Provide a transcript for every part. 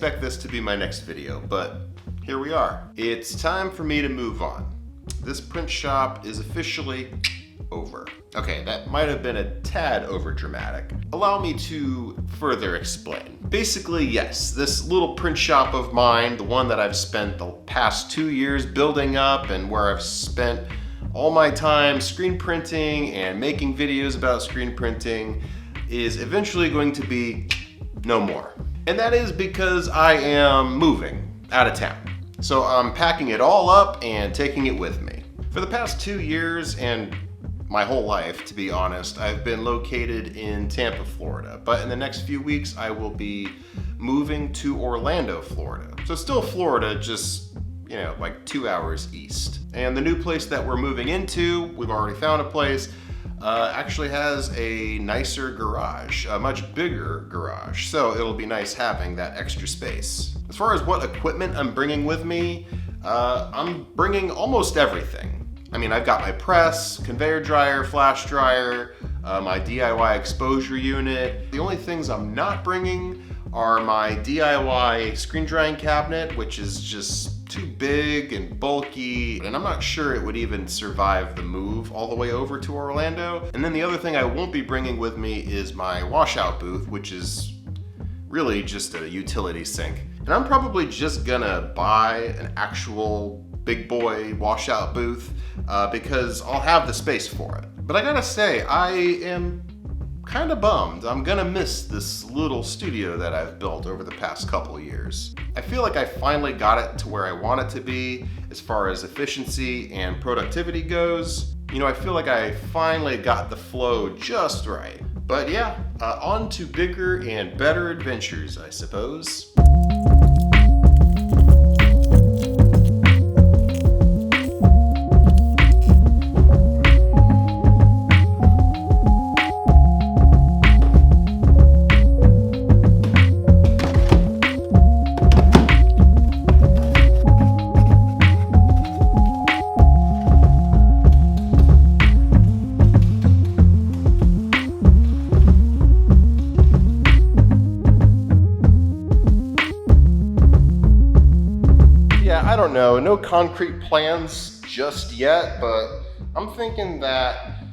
expect this to be my next video, but here we are. It's time for me to move on. This print shop is officially over. Okay, that might have been a tad over dramatic. Allow me to further explain. Basically, yes, this little print shop of mine, the one that I've spent the past 2 years building up and where I've spent all my time screen printing and making videos about screen printing, is eventually going to be no more. And that is because I am moving out of town. So I'm packing it all up and taking it with me. For the past 2 years and my whole life, to be honest, I've been located in Tampa, Florida. But in the next few weeks, I will be moving to Orlando, Florida. So still Florida, just, like 2 hours east. And the new place that we're moving into, we've already found a place, actually has a nicer garage, a much bigger garage. So it'll be nice having that extra space. As far as what equipment I'm bringing with me, I'm bringing almost everything. I mean, I've got my press, conveyor dryer, flash dryer, my DIY exposure unit. The only things I'm not bringing are my DIY screen drying cabinet, which is just too big and bulky, and I'm not sure it would even survive the move all the way over to Orlando. And then the other thing I won't be bringing with me is my washout booth, which is really just a utility sink. And I'm probably just gonna buy an actual big boy washout booth because I'll have the space for it. But I gotta say, I am kind of bummed. I'm gonna miss this little studio that I've built over the past couple years. I feel like I finally got it to where I want it to be as far as efficiency and productivity goes. I feel like I finally got the flow just right. But yeah, on to bigger and better adventures, I suppose. I don't know, no concrete plans just yet, but I'm thinking that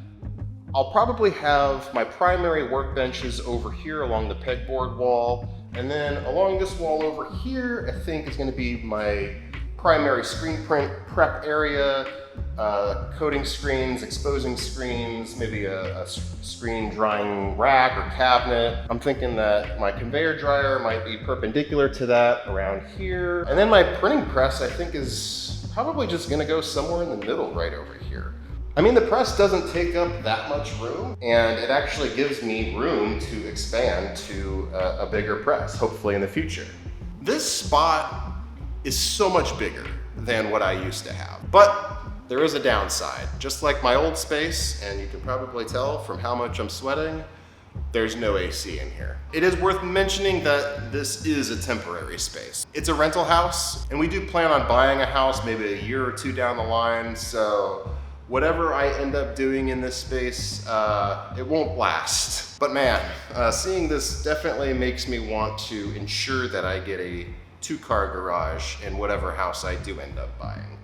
I'll probably have my primary workbenches over here along the pegboard wall, and then along this wall over here, I think is going to be my primary screen print prep area, coating screens, exposing screens, maybe a screen drying rack or cabinet. I'm thinking that my conveyor dryer might be perpendicular to that around here. And then my printing press, I think, is probably just gonna go somewhere in the middle right over here. I mean, the press doesn't take up that much room, and it actually gives me room to expand to a bigger press, hopefully in the future. This spot is so much bigger than what I used to have, but there is a downside. Just like my old space, and you can probably tell from how much I'm sweating, there's no AC in here. It is worth mentioning that this is a temporary space. It's a rental house, and we do plan on buying a house maybe a year or two down the line, so whatever I end up doing in this space, it won't last. But man, seeing this definitely makes me want to ensure that I get a 2-car garage in whatever house I do end up buying.